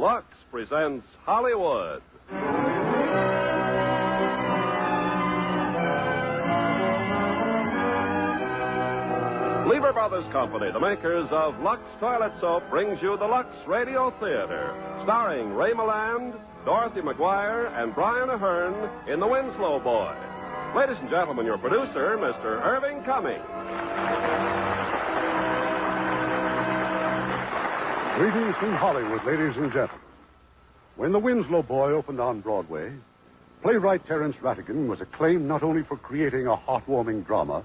Lux presents Hollywood. Lever Brothers Company, the makers of Lux Toilet Soap, brings you the Lux Radio Theater, starring Ray Milland, Dorothy McGuire, and Brian Ahern in The Winslow Boy. Ladies and gentlemen, your producer, Mr. Irving Cummings. Greetings from Hollywood, ladies and gentlemen. When The Winslow Boy opened on Broadway, playwright Terence Rattigan was acclaimed not only for creating a heartwarming drama,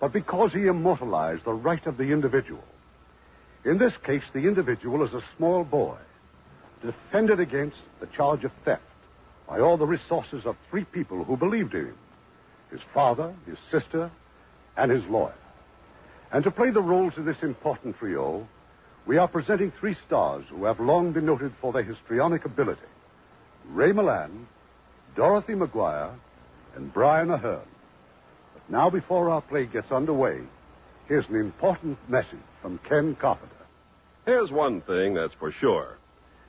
but because he immortalized the right of the individual. In this case, the individual is a small boy, defended against the charge of theft by all the resources of three people who believed in him: his father, his sister, and his lawyer. And to play the roles of this important trio, we are presenting three stars who have long been noted for their histrionic ability: Ray Milland, Dorothy McGuire, and Brian Ahern. But now, before our play gets underway, here's an important message from Ken Carpenter. Here's one thing that's for sure.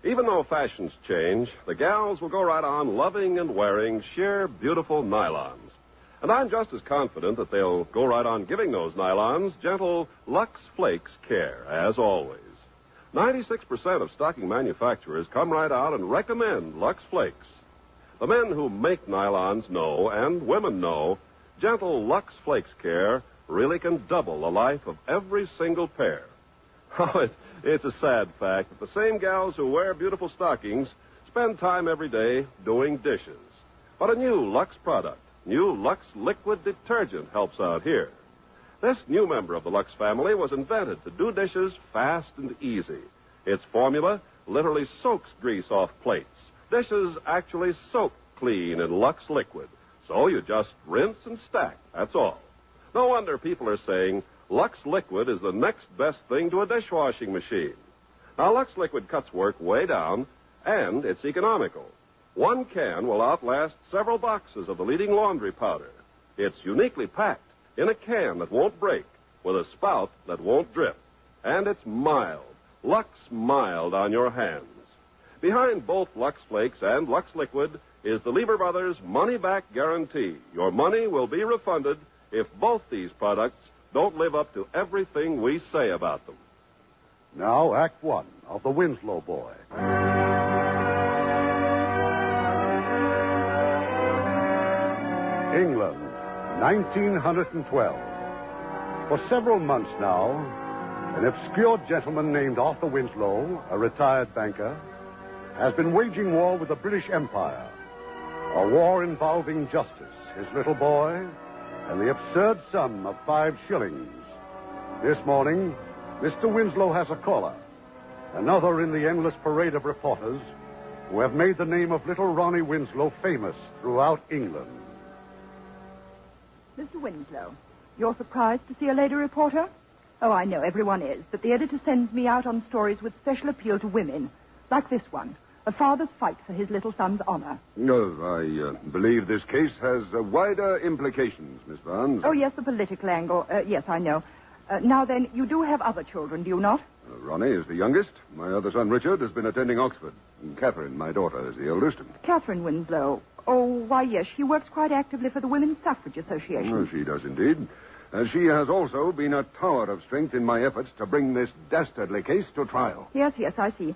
Even though fashions change, the gals will go right on loving and wearing sheer, beautiful nylons. And I'm just as confident that they'll go right on giving those nylons gentle Lux Flakes care, as always. 96% of stocking manufacturers come right out and recommend Lux Flakes. The men who make nylons know, and women know, gentle Lux Flakes care really can double the life of every single pair. Oh, it's a sad fact that the same gals who wear beautiful stockings spend time every day doing dishes. But a new Lux product, new Lux liquid detergent, helps out here. This new member of the Lux family was invented to do dishes fast and easy. Its formula literally soaks grease off plates. Dishes actually soak clean in Lux liquid. So you just rinse and stack, that's all. No wonder people are saying Lux liquid is the next best thing to a dishwashing machine. Now, Lux liquid cuts work way down, and it's economical. One can will outlast several boxes of the leading laundry powder. It's uniquely packed in a can that won't break, with a spout that won't drip. And it's mild, Lux mild on your hands. Behind both Lux Flakes and Lux Liquid is the Lever Brothers money-back guarantee. Your money will be refunded if both these products don't live up to everything we say about them. Now, Act One of The Winslow Boy. England, 1912. For several months now, an obscure gentleman named Arthur Winslow, a retired banker, has been waging war with the British Empire. A war involving justice, his little boy, and the absurd sum of 5 shillings. This morning, Mr. Winslow has a caller, another in the endless parade of reporters who have made the name of little Ronnie Winslow famous throughout England. Mr. Winslow, you're surprised to see a lady reporter? Oh, I know, everyone is, but the editor sends me out on stories with special appeal to women, like this one. A father's fight for his little son's honor. No, I believe this case has wider implications, Miss Barnes. Oh, yes, the political angle. Yes, I know. Now then, you do have other children, do you not? Ronnie is the youngest. My other son, Richard, has been attending Oxford. And Catherine, my daughter, is the eldest. Catherine Winslow. Oh, why, yes, she works quite actively for the Women's Suffrage Association. Oh, she does indeed. She has also been a tower of strength in my efforts to bring this dastardly case to trial. Yes, I see.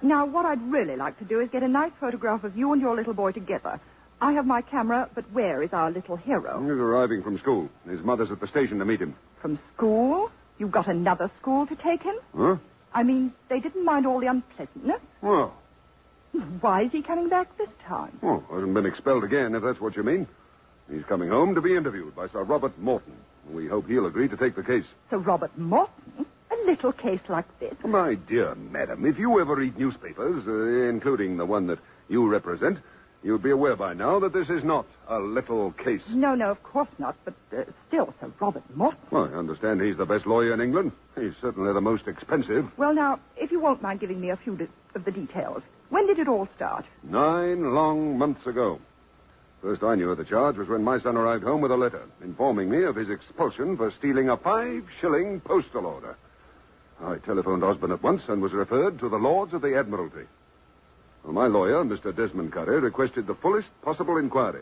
Now, what I'd really like to do is get a nice photograph of you and your little boy together. I have my camera, but where is our little hero? He's arriving from school. His mother's at the station to meet him. From school? You've got another school to take him? Huh? I mean, they didn't mind all the unpleasantness. Well. Why is he coming back this time? Oh, hasn't been expelled again, if that's what you mean. He's coming home to be interviewed by Sir Robert Morton. We hope he'll agree to take the case. Sir Robert Morton? A little case like this? My dear madam, if you ever read newspapers, including the one that you represent, you'd be aware by now that this is not a little case. No, of course not, but still, Sir Robert Morton. Well, I understand he's the best lawyer in England. He's certainly the most expensive. Well, now, if you won't mind giving me a few of the details. When did it all start? 9 long months ago. First I knew of the charge was when my son arrived home with a letter informing me of his expulsion for stealing a 5-shilling postal order. I telephoned Osborne at once and was referred to the Lords of the Admiralty. Well, my lawyer, Mr. Desmond Curry, requested the fullest possible inquiry.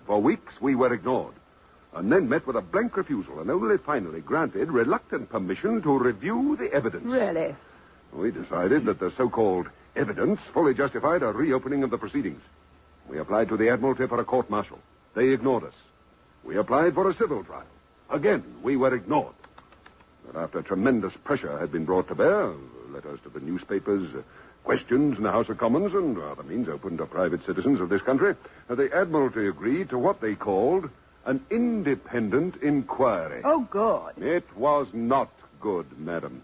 For weeks, we were ignored, and then met with a blank refusal, and only finally granted reluctant permission to review the evidence. Really? We decided that the so-called evidence fully justified a reopening of the proceedings. We applied to the Admiralty for a court-martial. They ignored us. We applied for a civil trial. Again, we were ignored. But after tremendous pressure had been brought to bear, letters to the newspapers, questions in the House of Commons, and other means open to private citizens of this country, the Admiralty agreed to what they called an independent inquiry. Oh, good. It was not good, madam.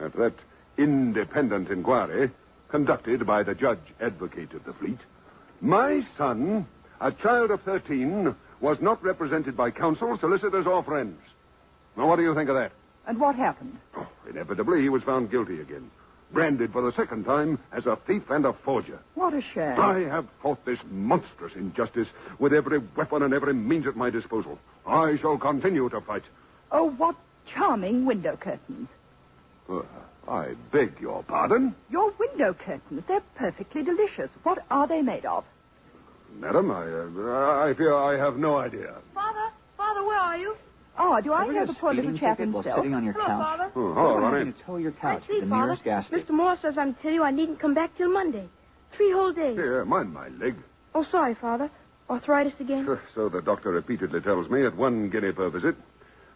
At that independent inquiry, conducted by the judge advocate of the fleet, my son, a child of 13, was not represented by counsel, solicitors, or friends. Now, what do you think of that? And what happened? Oh, inevitably, he was found guilty again. Branded for the second time as a thief and a forger. What a shame. I have fought this monstrous injustice with every weapon and every means at my disposal. I shall continue to fight. Oh, what charming window curtains. I beg your pardon? Your window curtains, they're perfectly delicious. What are they made of? Madam, I fear I have no idea. Father, where are you? Oh, do I hear the poor little chap while himself? sitting on your Hello, couch? Father. Oh, hello, I'm Ronnie. going to tow your couch I to see, the Father. nearest gas station. Mr. Moore says I'm to tell you I needn't come back till Monday. 3 whole days. Here, mind my leg. Oh, sorry, Father. Arthritis again? So the doctor repeatedly tells me at 1 guinea per visit.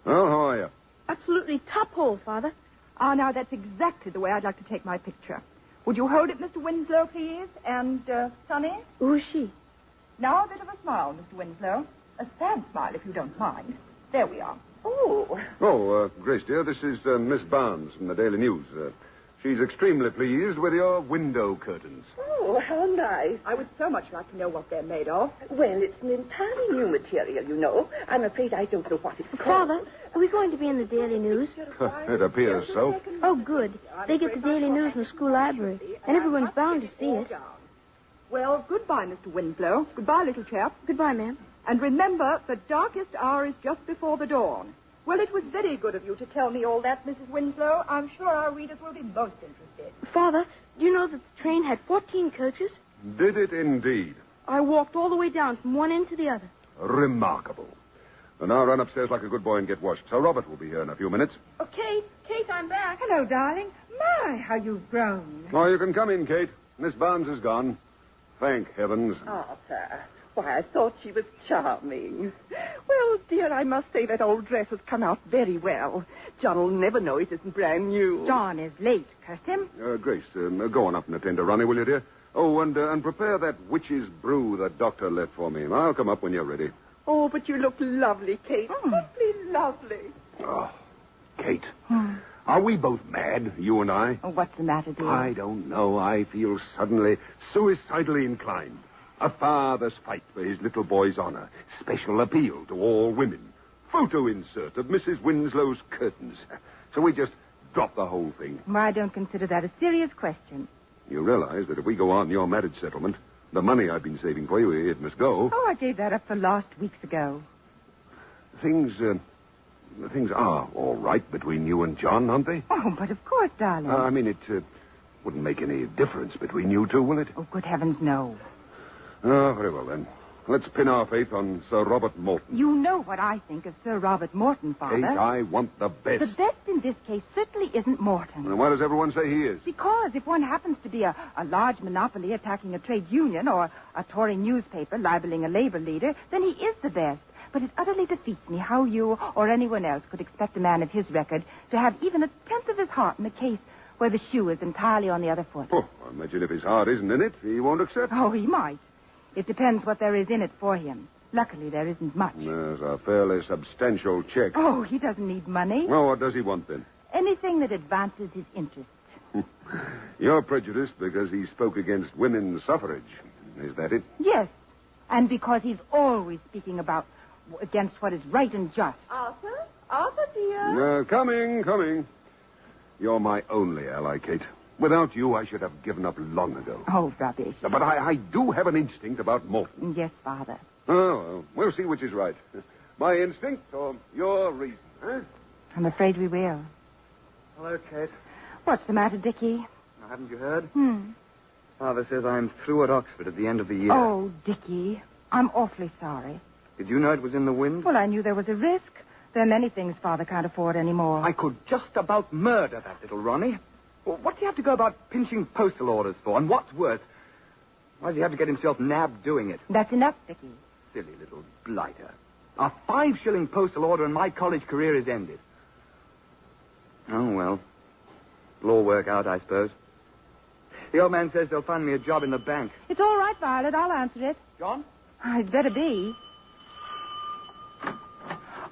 Well, how are you? Absolutely top hole, Father. Ah, now that's exactly the way I'd like to take my picture. Would you hold it, Mr. Winslow, please? And, Sonny? Who's she? Now a bit of a smile, Mr. Winslow. A sad smile, if you don't mind. There we are. Oh. Oh, Grace, dear, this is Miss Barnes from the Daily News. She's extremely pleased with your window curtains. Oh, how nice. I would so much like to know what they're made of. Well, it's an entirely new material, you know. I'm afraid I don't know what it's called. Father, are we going to be in the Daily News? It appears so. Oh, good. They get the Daily News in the school library, and everyone's bound to see it. Well, goodbye, Mr. Winslow. Goodbye, little chap. Goodbye, ma'am. And remember, the darkest hour is just before the dawn. Well, it was very good of you to tell me all that, Mrs. Winslow. I'm sure our readers will be most interested. Father, do you know that the train had 14 coaches? Did it indeed? I walked all the way down from one end to the other. Remarkable. And now run upstairs like a good boy and get washed. Sir Robert will be here in a few minutes. Oh, Kate, I'm back. Hello, darling. My, how you've grown. Oh, you can come in, Kate. Miss Barnes is gone. Thank heavens. Arthur. Why, I thought she was charming. Well, dear, I must say that old dress has come out very well. John will never know it isn't brand new. John is late, curse him. Grace, go on up and attend to Ronnie, will you, dear? Oh, and prepare that witch's brew the doctor left for me. I'll come up when you're ready. Oh, but you look lovely, Kate. Simply lovely. Oh, Kate. Are we both mad, you and I? Oh, what's the matter, dear? I don't know. I feel suddenly suicidally inclined. A father's fight for his little boy's honor. Special appeal to all women. Photo insert of Mrs. Winslow's curtains. So we just drop the whole thing. Well, I don't consider that a serious question. You realize that if we go on your marriage settlement, the money I've been saving for you, it must go. Oh, I gave that up for last weeks ago. Things are all right between you and John, aren't they? Oh, but of course, darling. I mean, it wouldn't make any difference between you two, will it? Oh, good heavens, no. Oh, very well, then. Let's pin our faith on Sir Robert Morton. You know what I think of Sir Robert Morton, Father. Kate, I want the best. The best in this case certainly isn't Morton. And why does everyone say he is? Because if one happens to be a large monopoly attacking a trade union or a Tory newspaper libeling a labor leader, then he is the best. But it utterly defeats me how you or anyone else could expect a man of his record to have even a tenth of his heart in a case where the shoe is entirely on the other foot. Oh, I imagine if his heart isn't in it, he won't accept. Oh, he might. It depends what there is in it for him. Luckily, there isn't much. There's a fairly substantial check. Oh, he doesn't need money. Well, what does he want, then? Anything that advances his interests. You're prejudiced because he spoke against women's suffrage. Is that it? Yes. And because he's always speaking against what is right and just. Arthur? Arthur, dear? Coming. You're my only ally, Kate. Without you, I should have given up long ago. Oh, rubbish. But I do have an instinct about Morton. Yes, Father. Oh, well, we'll see which is right. My instinct or your reason, huh? I'm afraid we will. Hello, Kate. What's the matter, Dickie? Haven't you heard? Father says I'm through at Oxford at the end of the year. Oh, Dickie, I'm awfully sorry. Did you know it was in the wind? Well, I knew there was a risk. There are many things Father can't afford anymore. I could just about murder that little Ronnie. Well, what do you have to go about pinching postal orders for? And what's worse, why does he have to get himself nabbed doing it? That's enough, Dickie. Silly little blighter. A 5-shilling postal order and my college career is ended. Oh, well. It'll all work out, I suppose. The old man says they'll find me a job in the bank. It's all right, Violet. I'll answer it. John? I'd better be.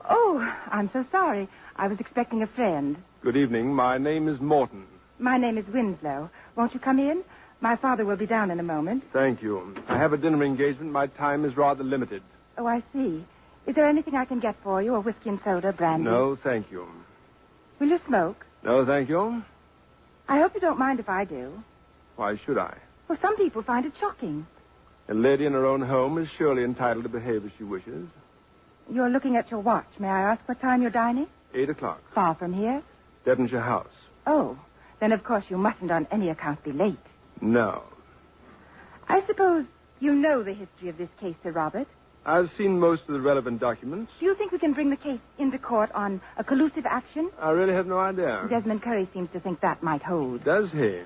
Oh, I'm so sorry. I was expecting a friend. Good evening. My name is Morton. My name is Winslow. Won't you come in? My father will be down in a moment. Thank you. I have a dinner engagement. My time is rather limited. Oh, I see. Is there anything I can get for you? A whiskey and soda, brandy? No, thank you. Will you smoke? No, thank you. I hope you don't mind if I do. Why should I? Well, some people find it shocking. A lady in her own home is surely entitled to behave as she wishes. You're looking at your watch. May I ask what time you're dining? 8 o'clock. Far from here? Devonshire House. Oh, then of course you mustn't on any account be late. No. I suppose you know the history of this case, Sir Robert. I've seen most of the relevant documents. Do you think we can bring the case into court on a collusive action? I really have no idea. Desmond Curry seems to think that might hold. Does he?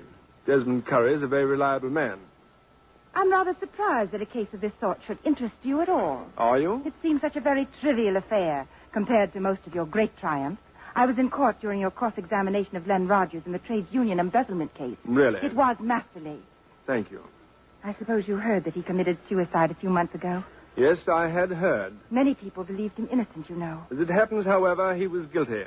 Desmond Curry is a very reliable man. I'm rather surprised that a case of this sort should interest you at all. Are you? It seems such a very trivial affair compared to most of your great triumphs. I was in court during your cross-examination of Len Rogers in the trades union embezzlement case. Really? It was masterly. Thank you. I suppose you heard that he committed suicide a few months ago. Yes, I had heard. Many people believed him innocent, you know. As it happens, however, he was guilty.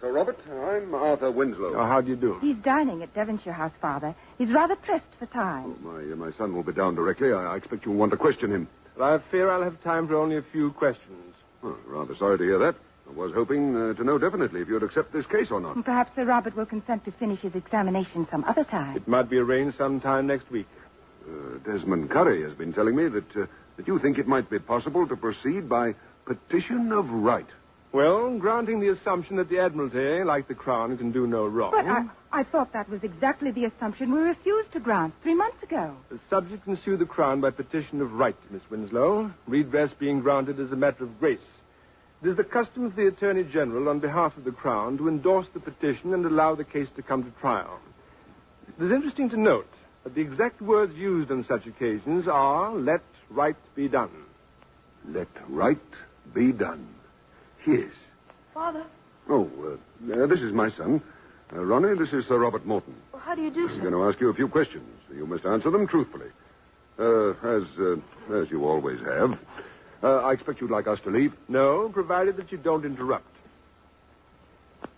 Sir Robert, I'm Arthur Winslow. Oh, how do you do? He's dining at Devonshire House, Father. He's rather pressed for time. My son will be down directly. I expect you'll want to question him. Well, I fear I'll have time for only a few questions. Oh, rather sorry to hear that. I was hoping to know definitely if you'd accept this case or not. Perhaps Sir Robert will consent to finish his examination some other time. It might be arranged sometime next week. Desmond Curry has been telling me that you think it might be possible to proceed by petition of right. Well, granting the assumption that the Admiralty, like the Crown, can do no wrong. But I thought that was exactly the assumption we refused to grant 3 months ago. The subject can sue the Crown by petition of right, Miss Winslow, redress being granted as a matter of grace. It is the custom of the Attorney General, on behalf of the Crown, to endorse the petition and allow the case to come to trial. It is interesting to note that the exact words used on such occasions are, let right be done. Let right be done. Yes. Father. Oh, this is my son. Ronnie, this is Sir Robert Morton. Well, how do you do, I'm sir? going to ask you a few questions. You must answer them truthfully. As you always have. I expect you'd like us to leave. No, provided that you don't interrupt.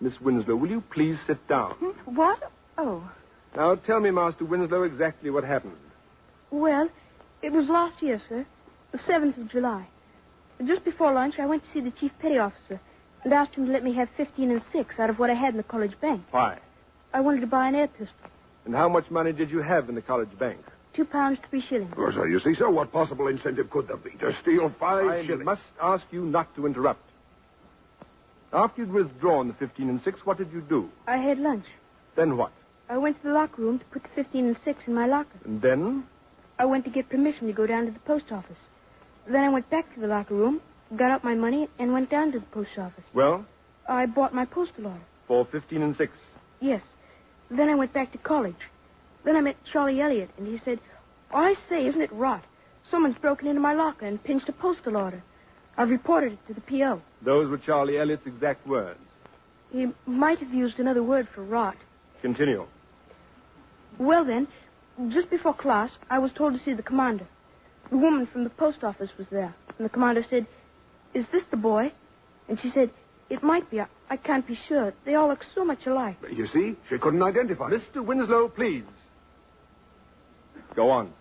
Miss Winslow, will you please sit down? What? Oh. Now, tell me, Master Winslow, exactly what happened. Well, it was last year, sir. The 7th of July. Just before lunch, I went to see the chief petty officer and asked him to let me have 15 6 out of what I had in the college bank. Why? I wanted to buy an air pistol. And how much money did you have in the college bank? £2, 3 shillings. Oh, so you see, sir, what possible incentive could there be to steal 5 shillings? I must ask you not to interrupt. After you'd withdrawn the 15 6, what did you do? I had lunch. Then what? I went to the locker room to put the 15 6 in my locker. And then? I went to get permission to go down to the post office. Then I went back to the locker room, got out my money, and went down to the post office. Well? I bought my postal order. For 15 6? Yes. Then I went back to college. Then I met Charlie Elliott, and he said, I say, isn't it rot? Someone's broken into my locker and pinched a postal order. I've reported it to the P.O. Those were Charlie Elliott's exact words. He might have used another word for rot. Continue. Well, then, just before class, I was told to see the commander. The woman from the post office was there, and the commander said, is this the boy? And she said, it might be. I can't be sure. They all look so much alike. You see, she couldn't identify. Mr. Winslow, please. Go on.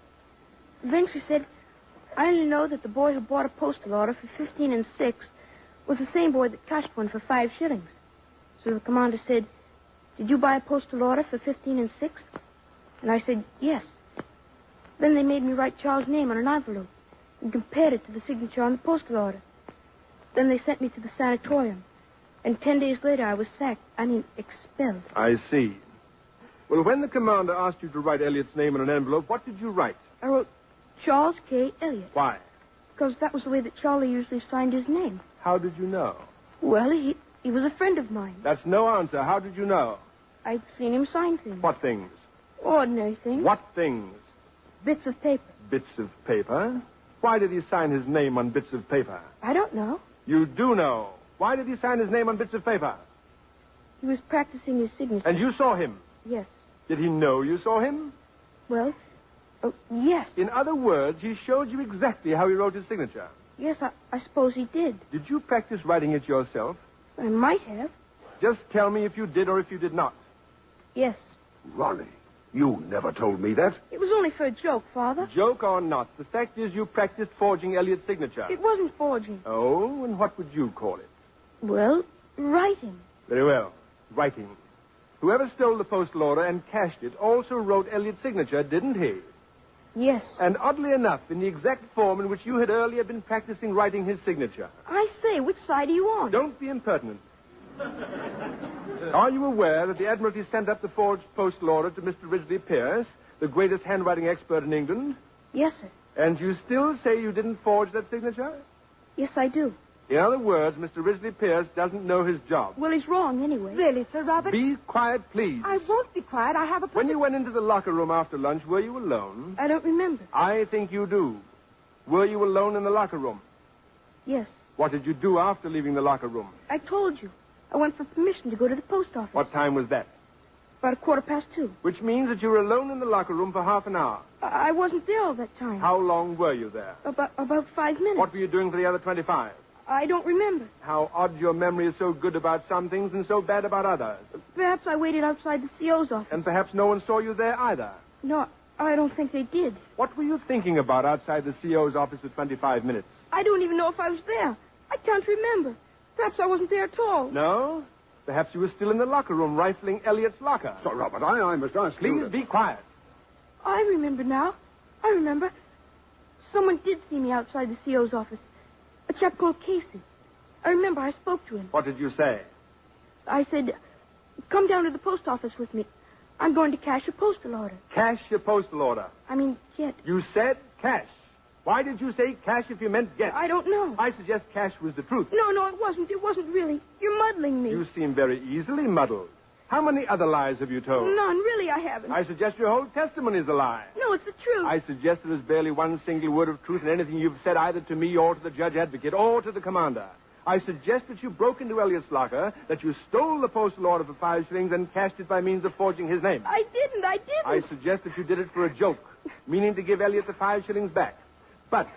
Then she said, I only know that the boy who bought a postal order for 15 6 was the same boy that cashed one for 5 shillings. So the commander said, did you buy a postal order for 15 6? And I said, yes. Then they made me write Charles' name on an envelope and compared it to the signature on the postal order. Then they sent me to the sanatorium. And 10 days later, I was sacked. Expelled. I see. Well, when the commander asked you to write Elliot's name on an envelope, what did you write? I wrote Charles K. Elliott. Why? Because that was the way that Charlie usually signed his name. How did you know? Well, he was a friend of mine. That's no answer. How did you know? I'd seen him sign things. What things? Ordinary things. What things? Bits of paper. Bits of paper? Why did he sign his name on bits of paper? I don't know. You do know. Why did he sign his name on bits of paper? He was practicing his signature. And you saw him? Yes. Did he know you saw him? Well, yes. In other words, he showed you exactly how he wrote his signature. Yes, I suppose he did. Did you practice writing it yourself? I might have. Just tell me if you did or if you did not. Yes. Ronnie, you never told me that. It was only for a joke, Father. Joke or not, the fact is you practiced forging Elliot's signature. It wasn't forging. Oh, and what would you call it? Well, writing. Very well. Writing. Whoever stole the postal order and cashed it also wrote Elliot's signature, didn't he? Yes. And oddly enough, in the exact form in which you had earlier been practicing writing his signature. I say, which side are you on? Don't be impertinent. Are you aware that the Admiralty sent up the forged postal order to Mr. Ridgely Pierce, the greatest handwriting expert in England? Yes, sir. And you still say you didn't forge that signature? Yes, I do. In other words, Mr. Ridgely Pierce doesn't know his job. Well, he's wrong anyway. Really, Sir Robert? Be quiet, please. I won't be quiet. I have a... When you went into the locker room after lunch, were you alone? I don't remember. I think you do. Were you alone in the locker room? Yes. What did you do after leaving the locker room? I told you. I went for permission to go to the post office. What time was that? About 2:15. Which means that you were alone in the locker room for half an hour. I wasn't there all that time. How long were you there? About 5 minutes. What were you doing for the other 25? I don't remember. How odd your memory is so good about some things and so bad about others. Perhaps I waited outside the CO's office. And perhaps no one saw you there either. No, I don't think they did. What were you thinking about outside the CO's office for 25 minutes? I don't even know if I was there. I can't remember. Perhaps I wasn't there at all. No? Perhaps you were still in the locker room rifling Elliot's locker. Sir Robert, I must ask you... Please be quiet. I remember now. I remember. Someone did see me outside the CO's office. A chap called Casey. I remember I spoke to him. What did you say? I said, come down to the post office with me. I'm going to cash a postal order. Cash your postal order. I mean, get. You said cash. Why did you say cash if you meant get? I don't know. I suggest cash was the truth. No, it wasn't. It wasn't really. You're muddling me. You seem very easily muddled. How many other lies have you told? None. Really, I haven't. I suggest your whole testimony is a lie. No, it's the truth. I suggest there is barely one single word of truth in anything you've said either to me or to the judge advocate or to the commander. I suggest that you broke into Elliot's locker, that you stole the postal order for 5 shillings and cashed it by means of forging his name. I didn't. I suggest that you did it for a joke, meaning to give Elliot the 5 shillings back. But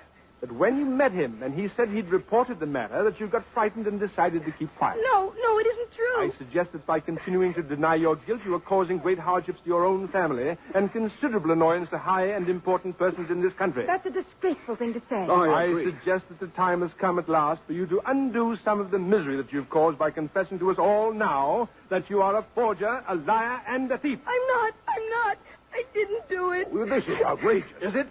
that when you met him and he said he'd reported the matter, that you got frightened and decided to keep quiet. No, it isn't true. I suggest that by continuing to deny your guilt, you are causing great hardships to your own family and considerable annoyance to high and important persons in this country. That's a disgraceful thing to say. I suggest that the time has come at last for you to undo some of the misery that you've caused by confessing to us all now that you are a forger, a liar, and a thief. I'm not. I didn't do it. Well, this is outrageous. Is it?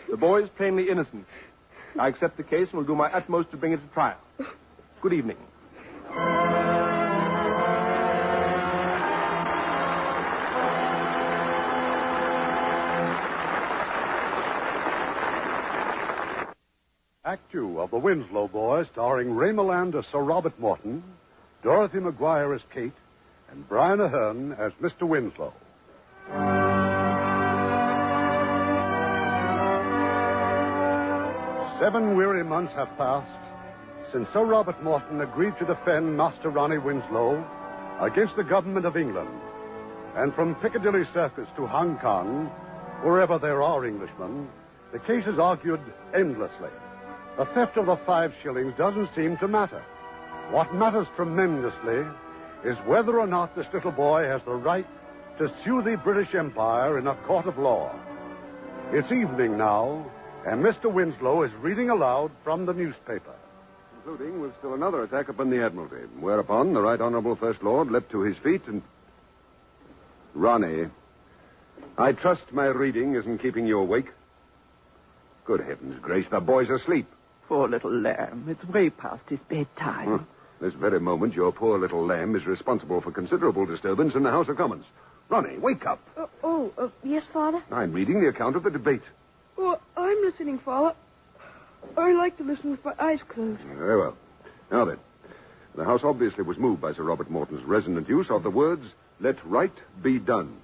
The boy is plainly innocent. I accept the case and will do my utmost to bring it to trial. Good evening. Act 2 of The Winslow Boy, starring Ray Milland as Sir Robert Morton, Dorothy Maguire as Kate, and Brian Ahern as Mr. Winslow. 7 weary months have passed since Sir Robert Morton agreed to defend Master Ronnie Winslow against the government of England. And from Piccadilly Circus to Hong Kong, wherever there are Englishmen, the case is argued endlessly. The theft of the 5 shillings doesn't seem to matter. What matters tremendously is whether or not this little boy has the right to sue the British Empire in a court of law. It's evening now, and Mr. Winslow is reading aloud from the newspaper. Concluding with still another attack upon the Admiralty, whereupon the Right Honourable First Lord leapt to his feet and... Ronnie, I trust my reading isn't keeping you awake. Good heavens, Grace, the boy's asleep. Poor little lamb. It's way past his bedtime. This very moment, your poor little lamb is responsible for considerable disturbance in the House of Commons. Ronnie, wake up. Yes, Father? I'm reading the account of the debate. Oh, I'm listening, Father. I like to listen with my eyes closed. Very well. Now then, the House obviously was moved by Sir Robert Morton's resonant use of the words, "Let right be done."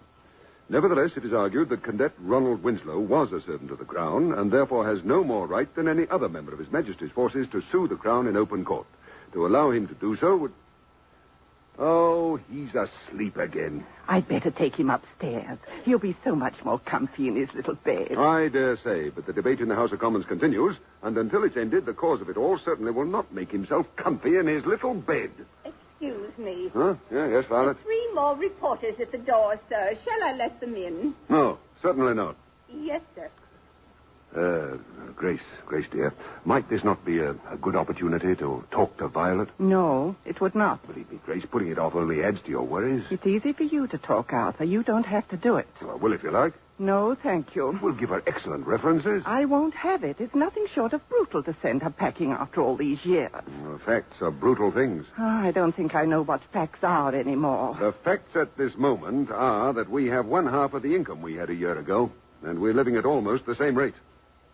Nevertheless, it is argued that Cadet Ronald Winslow was a servant of the Crown and therefore has no more right than any other member of His Majesty's forces to sue the Crown in open court. To allow him to do so would... Oh, he's asleep again. I'd better take him upstairs. He'll be so much more comfy in his little bed. I dare say, but the debate in the House of Commons continues, and until it's ended, the cause of it all certainly will not make himself comfy in his little bed. Excuse me. Huh? Yes, Violet? 3 more reporters at the door, sir. Shall I let them in? No, certainly not. Yes, sir. Grace, dear, might this not be a good opportunity to talk to Violet? No, it would not. Believe me, Grace, putting it off only adds to your worries. It's easy for you to talk, Arthur. You don't have to do it. Well, I will if you like. No, thank you. We'll give her excellent references. I won't have it. It's nothing short of brutal to send her packing after all these years. Well, facts are brutal things. I don't think I know what facts are anymore. The facts at this moment are that we have 1/2 of the income we had a year ago, and we're living at almost the same rate.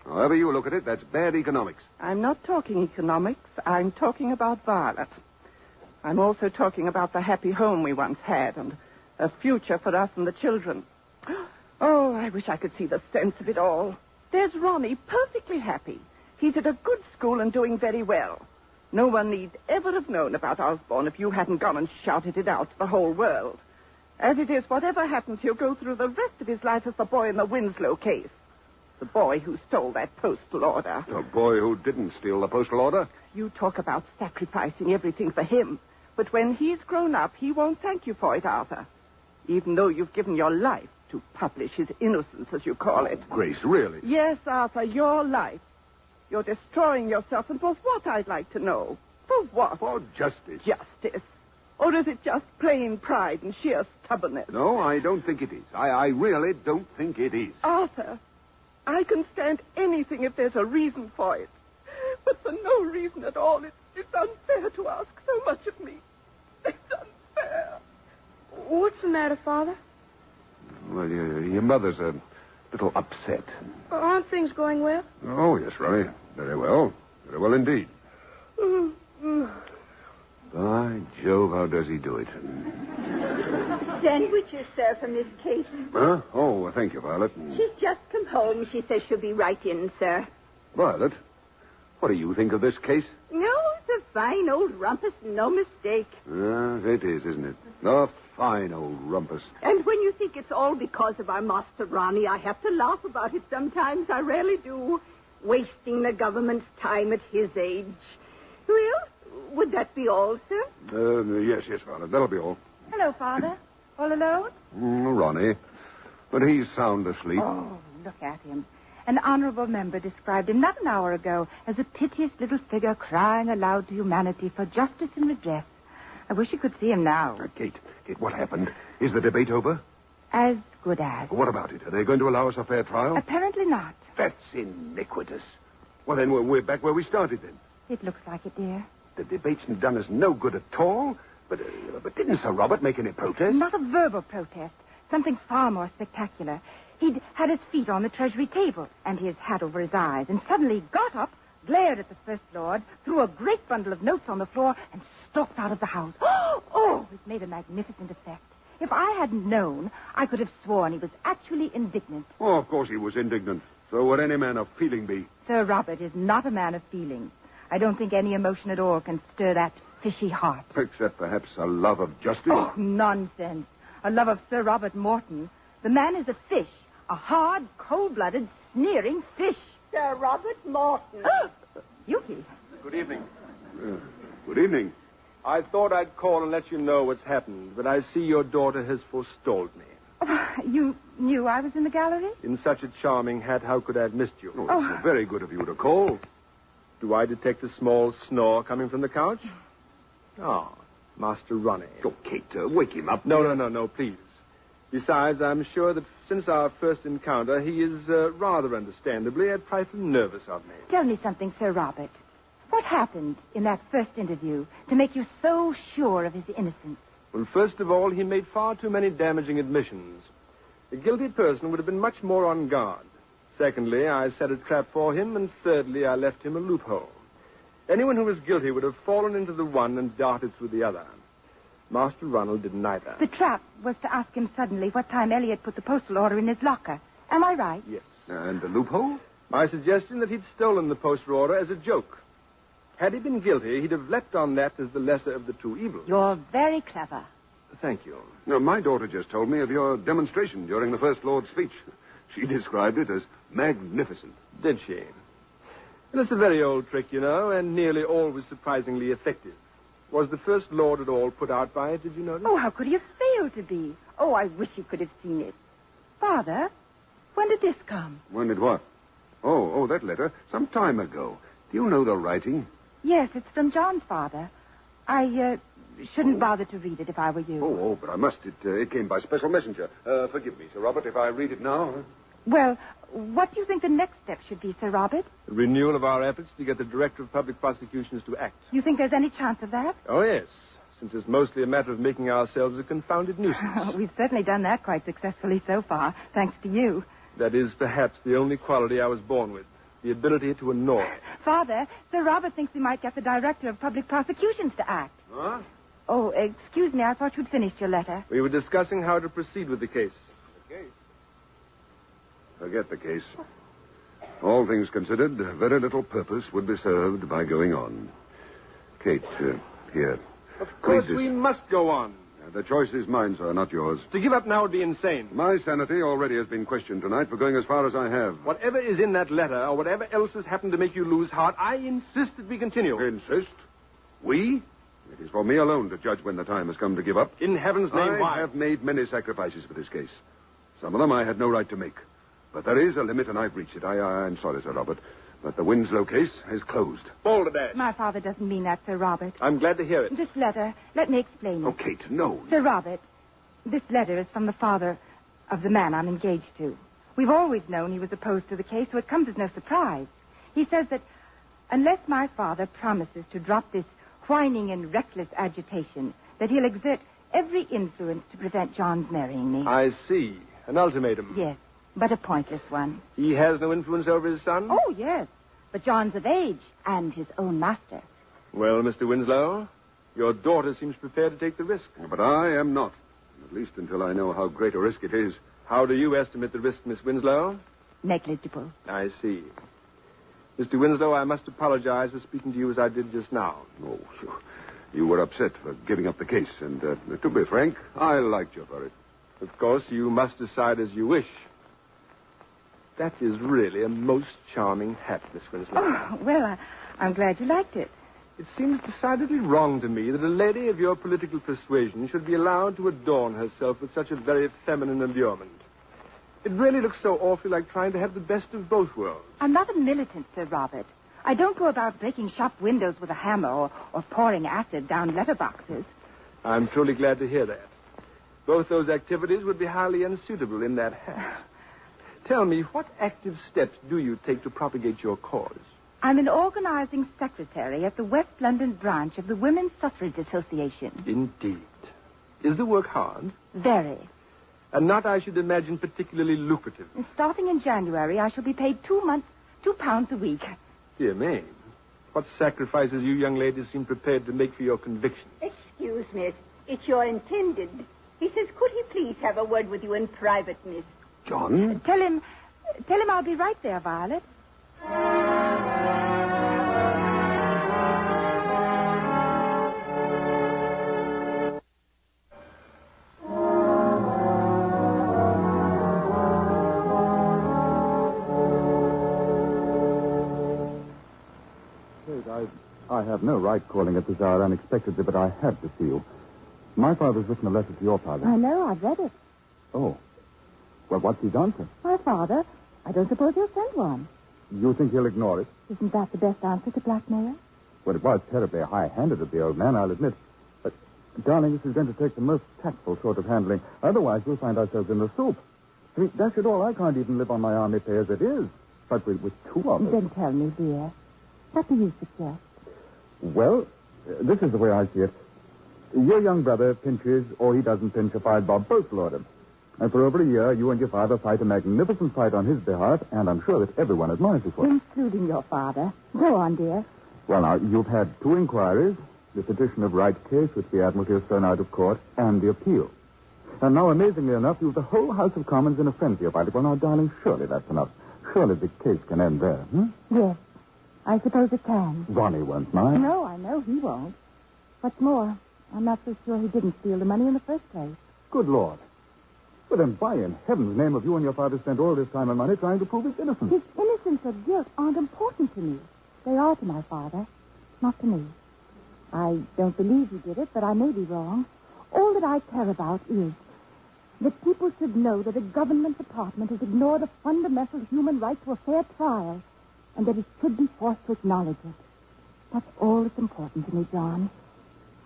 However you look at it, that's bad economics. I'm not talking economics. I'm talking about Violet. I'm also talking about the happy home we once had and a future for us and the children. Oh, I wish I could see the sense of it all. There's Ronnie, perfectly happy. He's at a good school and doing very well. No one need ever have known about Osborne if you hadn't gone and shouted it out to the whole world. As it is, whatever happens, he'll go through the rest of his life as the boy in the Winslow case. The boy who stole that postal order. The boy who didn't steal the postal order? You talk about sacrificing everything for him. But when he's grown up, he won't thank you for it, Arthur. Even though you've given your life to publish his innocence, as you call it. Grace, really? Yes, Arthur, your life. You're destroying yourself, and for what, I'd like to know? For what? For justice. Justice. Or is it just plain pride and sheer stubbornness? No, I don't think it is. I really don't think it is. Arthur, I can stand anything if there's a reason for it. But for no reason at all, it's unfair to ask so much of me. It's unfair. What's the matter, Father? Well, your mother's a little upset. Aren't things going well? Oh, yes, Ronnie. Very well. Very well indeed. By Jove, how does he do it? Sandwiches, sir, for Miss Kate. Huh? Oh, thank you, Violet. She's just come home. She says she'll be right in, sir. Violet, what do you think of this case? No, it's a fine old rumpus, no mistake. It is, isn't it? A fine old rumpus. And when you think it's all because of our Master Ronnie, I have to laugh about it sometimes. I rarely do. Wasting the government's time at his age. Well, would that be all, sir? Yes, Violet. That'll be all. Hello, Father. All alone? Ronnie. But he's sound asleep. Oh, look at him. An honorable member described him not an hour ago as a piteous little figure crying aloud to humanity for justice and redress. I wish you could see him now. Kate, what happened? Is the debate over? As good as. What about it? Are they going to allow us a fair trial? Apparently not. That's iniquitous. Well, then we're back where we started, then. It looks like it, dear. The debate's done us no good at all. But didn't Sir Robert make any protest? Not a verbal protest. Something far more spectacular. He'd had his feet on the Treasury table and his hat over his eyes, and suddenly got up, glared at the First Lord, threw a great bundle of notes on the floor, and stalked out of the house. Oh, it made a magnificent effect. If I hadn't known, I could have sworn he was actually indignant. Oh, of course he was indignant. So would any man of feeling be. Sir Robert is not a man of feeling. I don't think any emotion at all can stir that fishy heart. Except perhaps a love of justice. Oh, nonsense. A love of Sir Robert Morton. The man is a fish. A hard, cold-blooded, sneering fish. Sir Robert Morton. Yuki. Good evening. Good evening. I thought I'd call and let you know what's happened, but I see your daughter has forestalled me. You knew I was in the gallery? In such a charming hat, how could I have missed you? Oh, it's very good of you to call. Do I detect a small snore coming from the couch? Oh, Master Ronnie. Oh, Kate, wake him up. No, please. Besides, I'm sure that since our first encounter, he is rather understandably a trifle nervous of me. Tell me something, Sir Robert. What happened in that first interview to make you so sure of his innocence? Well, first of all, he made far too many damaging admissions. A guilty person would have been much more on guard. Secondly, I set a trap for him, and thirdly, I left him a loophole. Anyone who was guilty would have fallen into the one and darted through the other. Master Ronald did neither. The trap was to ask him suddenly what time Elliot put the postal order in his locker. Am I right? Yes. And the loophole? My suggestion that he'd stolen the postal order as a joke. Had he been guilty, he'd have leapt on that as the lesser of the two evils. You're very clever. Thank you. Now, my daughter just told me of your demonstration during the First Lord's speech. She described it as magnificent. Did she? Well, it's a very old trick, you know, and nearly always surprisingly effective. Was the First Lord at all put out by it, did you notice? Oh, how could he have failed to be? Oh, I wish you could have seen it. Father, when did this come? When did what? Oh, that letter. Some time ago. Do you know the writing? Yes, it's from John's father. I shouldn't bother to read it if I were you. Oh, but I must. It came by special messenger. Forgive me, Sir Robert, if I read it now. Well, what do you think the next step should be, Sir Robert? The renewal of our efforts to get the Director of Public Prosecutions to act. You think there's any chance of that? Oh, yes, since it's mostly a matter of making ourselves a confounded nuisance. We've certainly done that quite successfully so far, thanks to you. That is perhaps the only quality I was born with, the ability to annoy. Father, Sir Robert thinks we might get the Director of Public Prosecutions to act. Huh? Oh, excuse me, I thought you'd finished your letter. We were discussing how to proceed with the case. The case? Forget the case. All things considered, very little purpose would be served by going on. Kate, here. Of course Read this. we must go on. The choice is mine, sir, not yours. To give up now would be insane. My sanity already has been questioned tonight for going as far as I have. Whatever is in that letter, or whatever else has happened to make you lose heart, I insist that we continue. Insist? We? It is for me alone to judge when the time has come to give up. In heaven's name, why? I have made many sacrifices for this case. Some of them I had no right to make. But there is a limit, and I've reached it. I'm sorry, Sir Robert, but the Winslow case is closed. Balderdash. My father doesn't mean that, Sir Robert. I'm glad to hear it. This letter, let me explain it. Oh, Kate, no. Sir Robert, this letter is from the father of the man I'm engaged to. We've always known he was opposed to the case, so it comes as no surprise. He says that unless my father promises to drop this whining and reckless agitation, that he'll exert every influence to prevent John's marrying me. I see. An ultimatum. Yes, but a pointless one. He has no influence over his son? Oh, yes. But John's of age and his own master. Well, Mr. Winslow, your daughter seems prepared to take the risk. But I am not. At least until I know how great a risk it is. How do you estimate the risk, Miss Winslow? Negligible. I see. Mr. Winslow, I must apologize for speaking to you as I did just now. Oh, you were upset for giving up the case, and to be frank, I liked you for it. Of course, you must decide as you wish. That is really a most charming hat, Miss Winslow. Oh, well, I'm glad you liked it. It seems decidedly wrong to me that a lady of your political persuasion should be allowed to adorn herself with such a very feminine allurement. It really looks so awfully like trying to have the best of both worlds. I'm not a militant, Sir Robert. I don't go about breaking shop windows with a hammer or pouring acid down letterboxes. I'm truly glad to hear that. Both those activities would be highly unsuitable in that hat. Tell me, what active steps do you take to propagate your cause? I'm an organizing secretary at the West London branch of the Women's Suffrage Association. Indeed. Is the work hard? Very. And not, I should imagine, particularly lucrative. And starting in January, I shall be paid £2 a week. Dear me. What sacrifices you young ladies seem prepared to make for your convictions. Excuse me. It's your intended. He says, could he please have a word with you in private, miss? John? Tell him I'll be right there, Violet. I have no right calling at this hour unexpectedly, but I had to see you. My father's written a letter to your father. I know, I've read it. Oh. Well, what's his answer? My father? I don't suppose he'll send one. You think he'll ignore it? Isn't that the best answer to blackmail? Well, it was terribly high-handed of the old man, I'll admit. But, darling, this is going to take the most tactful sort of handling. Otherwise, we'll find ourselves in the soup. I mean, dash it all, I can't even live on my army pay as it is. But with two of us. Then tell me, dear, what do you suggest? Well, this is the way I see it. Your young brother pinches or he doesn't pinch a 5-bob postal order. And for over a year, you and your father fight a magnificent fight on his behalf, and I'm sure that everyone admires you for it. Including your father. Go on, dear. Well, now, you've had 2 inquiries, the petition of right case, which the Admiralty has thrown out of court, and the appeal. And now, amazingly enough, you've the whole House of Commons in a frenzy about it. Well, now, darling, surely that's enough. Surely the case can end there, Yes, I suppose it can. Ronnie won't mind. No, I know he won't. What's more, I'm not so sure he didn't steal the money in the first place. Good Lord. But then why in heaven's name have you and your father spent all this time and money trying to prove his innocence? His innocence or guilt aren't important to me. They are to my father, not to me. I don't believe he did it, but I may be wrong. All that I care about is that people should know that a government department has ignored a fundamental human right to a fair trial, and that it should be forced to acknowledge it. That's all that's important to me, John.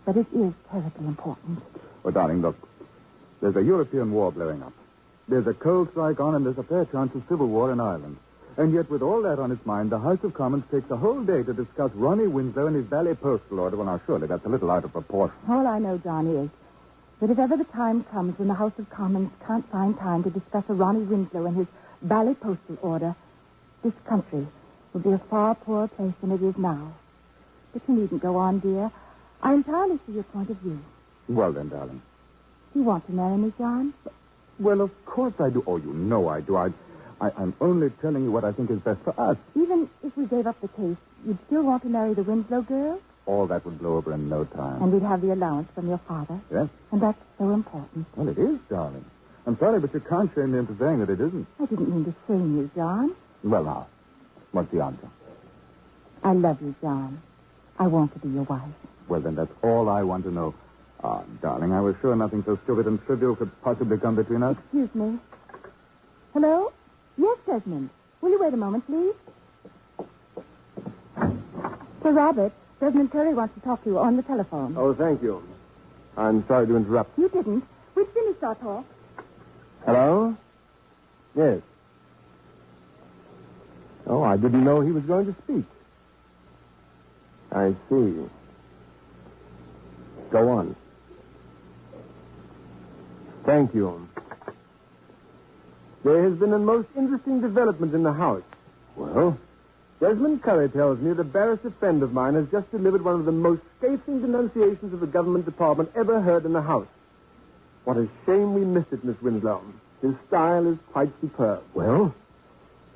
But it is terribly important. Oh, darling, look. There's a European war blowing up. There's a coal strike on, and there's a fair chance of civil war in Ireland. And yet, with all that on its mind, the House of Commons takes a whole day to discuss Ronnie Winslow and his ballet postal order. Well, now, surely that's a little out of proportion. All I know, John, is that if ever the time comes when the House of Commons can't find time to discuss a Ronnie Winslow and his ballet postal order, this country will be a far poorer place than it is now. But you needn't go on, dear. I entirely see your point of view. Well, then, darling. Do you want to marry me, John? Well, of course I do. Oh, you know I do. I'm only telling you what I think is best for us. Even if we gave up the case, you'd still want to marry the Winslow girl? All that would blow over in no time. And we'd have the allowance from your father? Yes. And that's so important. Well, it is, darling. I'm sorry, but you can't shame me into saying that it isn't. I didn't mean to shame you, John. Well, now, what's the answer? I love you, John. I want to be your wife. Well, then that's all I want to know. Ah, darling, I was sure nothing so stupid and trivial could possibly come between us. Excuse me. Hello? Yes, Desmond. Will you wait a moment, please? Sir Robert, Desmond Curry wants to talk to you on the telephone. Oh, thank you. I'm sorry to interrupt. You didn't. We've finished our talk. Hello? Yes. Oh, I didn't know he was going to speak. I see. Go on. Thank you. There has been a most interesting development in the House. Well? Desmond Curry tells me that a barrister friend of mine has just delivered one of the most scathing denunciations of the government department ever heard in the House. What a shame we missed it, Miss Winslow. His style is quite superb. Well?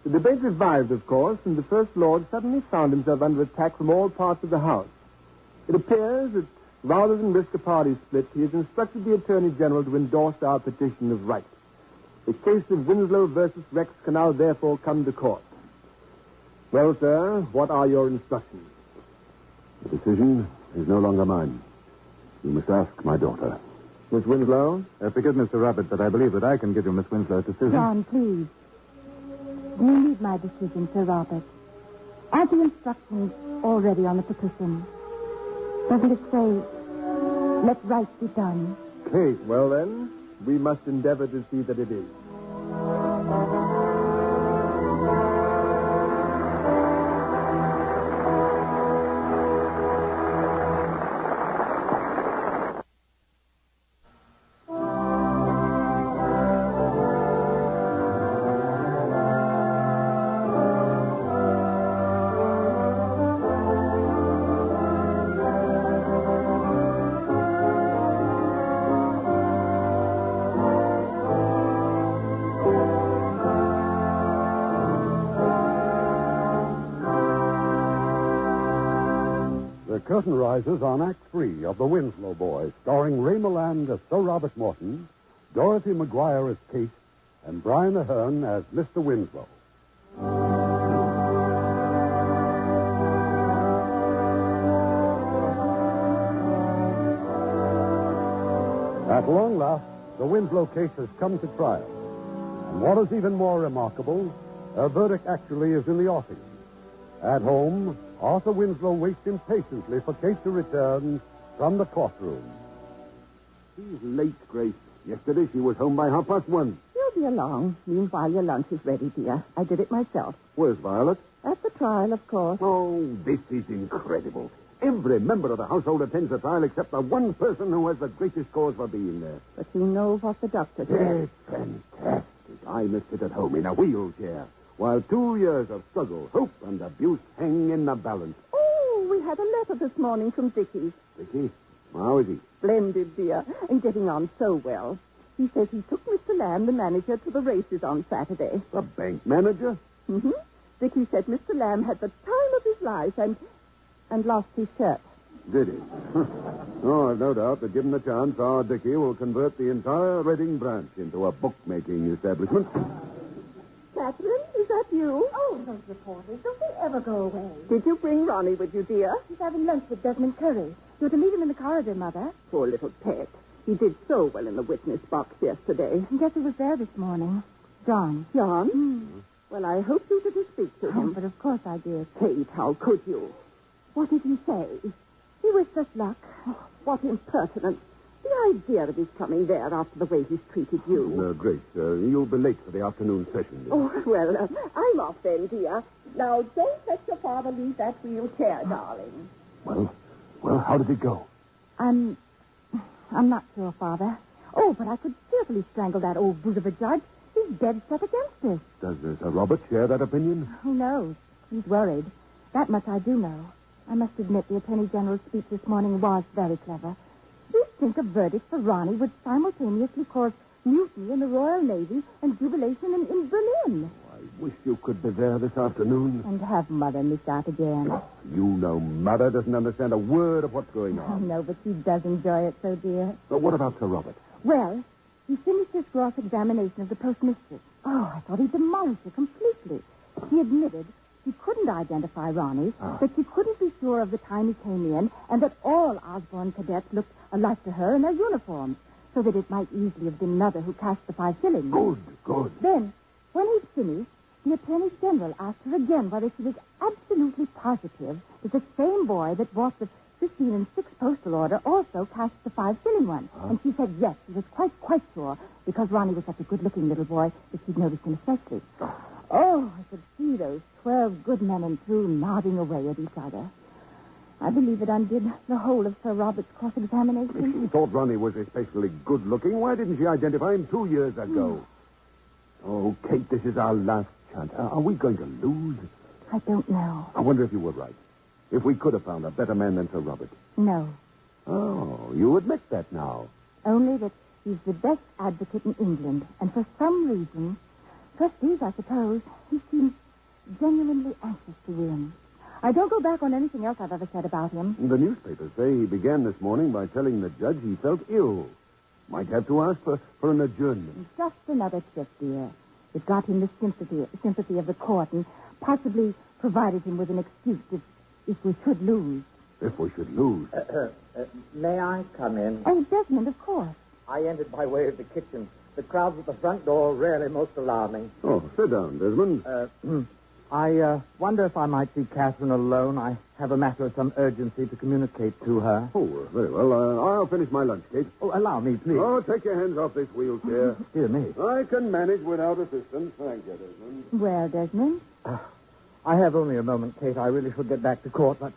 The debate revived, of course, and the First Lord suddenly found himself under attack from all parts of the House. It appears that rather than risk a party split, he has instructed the Attorney General to endorse our petition of right. The case of Winslow versus Rex can now therefore come to court. Well, sir, what are your instructions? The decision is no longer mine. You must ask my daughter. Miss Winslow? Forgive Mr. Robert, but I believe that I can give you Miss Winslow's decision. John, please. Do you need my decision, Sir Robert? Aren't the instructions already on the petition? Doesn't it say, let right be done? Kate, well then, we must endeavor to see that it is. The curtain rises on Act 3 of The Winslow Boy, starring Ray Milland as Sir Robert Morton, Dorothy McGuire as Kate, and Brian Ahern as Mr. Winslow. At long last, the Winslow case has come to trial. And what is even more remarkable, a verdict actually is in the offing. At home, Arthur Winslow waits impatiently for Kate to return from the courtroom. She's late, Grace. Yesterday she was home by 1:30. You'll be along. Meanwhile, your lunch is ready, dear. I did it myself. Where's Violet? At the trial, of course. Oh, this is incredible. Every member of the household attends the trial except the one person who has the greatest cause for being there. But you know what the doctor said. It's fantastic. I must sit at home in a wheelchair while 2 years of struggle, hope, and abuse hang in the balance. Oh, we had a letter this morning from Dickie. Dickie? How is he? Splendid, dear, and getting on so well. He says he took Mr. Lamb, the manager, to the races on Saturday. The bank manager? Mm-hmm. Dickie said Mr. Lamb had the time of his life and lost his shirt. Did he? Oh, I've no doubt that given the chance, our Dickie will convert the entire Reading branch into a bookmaking establishment. Catherine, is that you? Oh, those reporters, don't they ever go away? Did you bring Ronnie with you, dear? He's having lunch with Desmond Curry. You're to meet him in the corridor, Mother. Poor little pet. He did so well in the witness box yesterday. And guess who was there this morning? John. John? Well, I hope you didn't speak to him. But of course I did. Kate, how could you? What did he say? He wished us luck. Oh, what impertinence. The idea of his coming there after the way he's treated you. Grace, you'll be late for the afternoon session. Dear. Oh, well, I'm off then, dear. Now, don't let your father leave that wheelchair, darling. Well, how did it go? I'm not sure, Father. Oh, but I could cheerfully strangle that old brute of a judge. He's dead set against us. Does Sir Robert share that opinion? Who knows? He's worried. That much I do know. I must admit the Attorney General's speech this morning was very clever. Do think a verdict for Ronnie would simultaneously cause mutiny in the Royal Navy and jubilation in Berlin. I wish you could be there this afternoon. And have Mother miss out again. You know Mother doesn't understand a word of what's going I on. know, but she does enjoy it so, dear. But what about Sir Robert? Well, he finished his cross-examination of the postmistress. Oh, I thought he demolished her completely. He admitted he couldn't identify Ronnie, that she couldn't be sure of the time he came in, and that all Osborne cadets looked alike to her in their uniforms, so that it might easily have been another who cashed the 5 shillings. Good. Then, when he'd finished, the Attorney General asked her again whether she was absolutely positive that the same boy that bought the 15 and 6 postal order also cashed the 5 shilling one. And she said yes, she was quite sure, because Ronnie was such a good-looking little boy that she'd noticed him especially. Oh, I could see those 12 good men and true nodding away at each other. I believe it undid the whole of Sir Robert's cross-examination. If she thought Ronnie was especially good-looking, why didn't she identify him 2 years ago? Oh, Kate, this is our last chance. Are we going to lose? I don't know. I wonder if you were right. If we could have found a better man than Sir Robert. No. Oh, you admit that now. Only that he's the best advocate in England, and for some reason, trustees, I suppose, he seems genuinely anxious to win. I don't go back on anything else I've ever said about him. The newspapers say he began this morning by telling the judge he felt ill. Might have to ask for an adjournment. Just another trick, dear. It got him the sympathy of the court and possibly provided him with an excuse if we should lose. If we should lose? May I come in? Oh, Desmond, of course. I entered by way of the kitchen. The crowds at the front door rarely most alarming. Oh, sit down, Desmond. I wonder if I might see Catherine alone. I have a matter of some urgency to communicate to her. Oh, very well. I'll finish my lunch, Kate. Oh, allow me, please. Oh, take your hands off this wheelchair. Dear me. I can manage without assistance. Thank you, Desmond. Well, Desmond? I have only a moment, Kate. I really should get back to court, but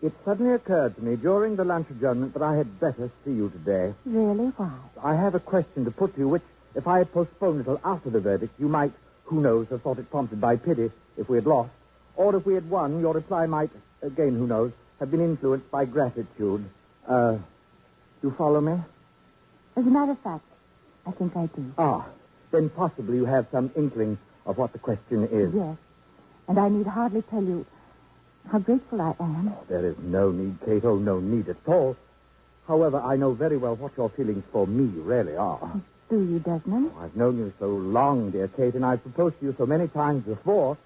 it suddenly occurred to me during the lunch adjournment that I had better see you today. Really? Why? I have a question to put to you, which, if I had postponed until after the verdict, you might, who knows, have thought it prompted by pity if we had lost. Or if we had won, your reply might, again, who knows, have been influenced by gratitude. You follow me? As a matter of fact, I think I do. Ah, then possibly you have some inkling of what the question is. Yes. And I need hardly tell you how grateful I am. There is no need, Kate. Oh, no need at all. However, I know very well what your feelings for me really are. Do you, Desmond? I've known you so long, dear Kate, and I've proposed to you so many times before.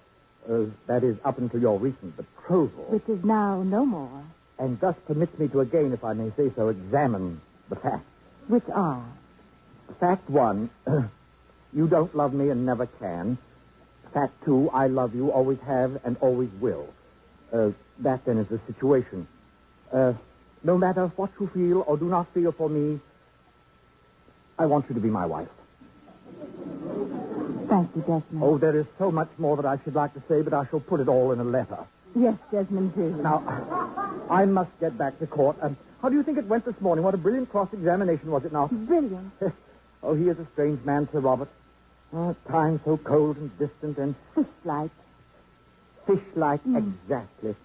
That is, up until your recent betrothal. Which is now no more. And thus permits me to again, if I may say so, examine the facts. Which are? Fact 1, you don't love me and never can. Fact 2, I love you, always have, and always will. That, then, is the situation. No matter what you feel or do not feel for me, I want you to be my wife. Thank you, Desmond. Oh, there is so much more that I should like to say, but I shall put it all in a letter. Yes, Desmond, do. Now, I must get back to court. How do you think it went this morning? What a brilliant cross-examination, was it not? Brilliant. Oh, he is a strange man, Sir Robert. Oh, at times so cold and distant and... Fish-like. Fish-like, exactly.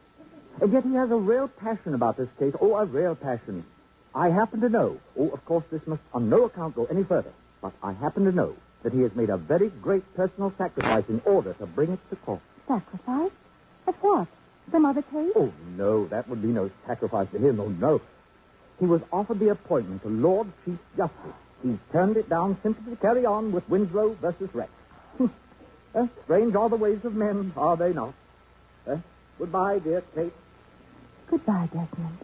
And yet he has a real passion about this case. Oh, a real passion. I happen to know. Oh, of course, this must on no account go any further. But I happen to know that he has made a very great personal sacrifice in order to bring it to court. Sacrifice? Of what? Some other case? Oh, no, that would be no sacrifice to him. Oh, no. He was offered the appointment to Lord Chief Justice. He turned it down simply to carry on with Winslow versus Rex. Strange are the ways of men, are they not? Goodbye, dear Kate. Goodbye, Desmond.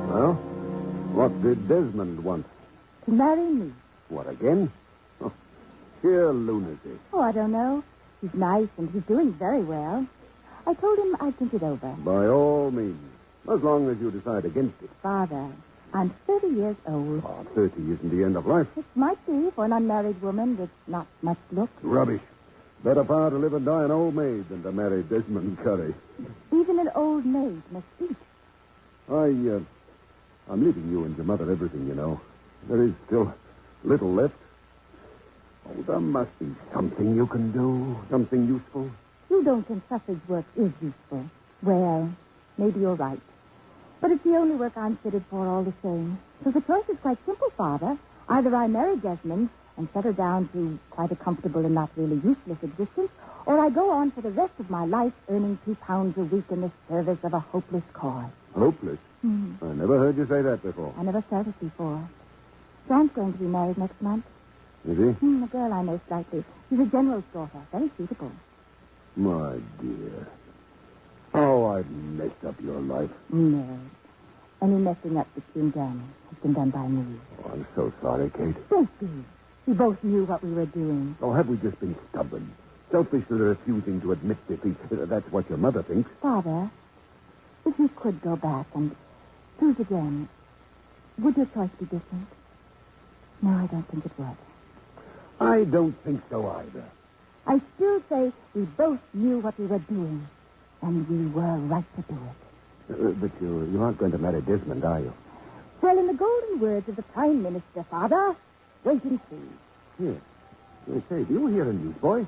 Well, what did Desmond want? To marry me. What, again? Oh, sheer lunacy. Oh, I don't know. He's nice and he's doing very well. I told him I'd think it over. By all means. As long as you decide against it. Father, I'm 30 years old. Oh, 30 isn't the end of life. It might be for an unmarried woman with not much look. Rubbish. Better far to live and die an old maid than to marry Desmond Curry. Even an old maid must eat. I'm leaving you and your mother everything, you know. There is still little left. Oh, there must be something you can do. Something useful. You don't think suffrage work is useful. Well, maybe you're right. But it's the only work I'm fitted for all the same. So the choice is quite simple, Father. Either I marry Desmond and settle down to quite a comfortable and not really useless existence, or I go on for the rest of my life earning £2 a week in the service of a hopeless cause. Hopeless? I never heard you say that before. I never felt it before. John's going to be married next month. Is he? A girl I know slightly. She's a general's daughter. Very suitable. My dear. Oh, I've messed up your life. No. Any messing up that's been done has been done by me. Oh, I'm so sorry, Kate. Don't be. We both knew what we were doing. Oh, have we just been stubborn? Selfishly refusing to admit defeat. That's what your mother thinks. Father, if you could go back and choose again, would your choice be different? No, I don't think it would. I don't think so either. I still say we both knew what we were doing, and we were right to do it. But you aren't going to marry Desmond, are you? Well, in the golden words of the Prime Minister, Father, wait and see. Here. Say, do you hear a newsboy?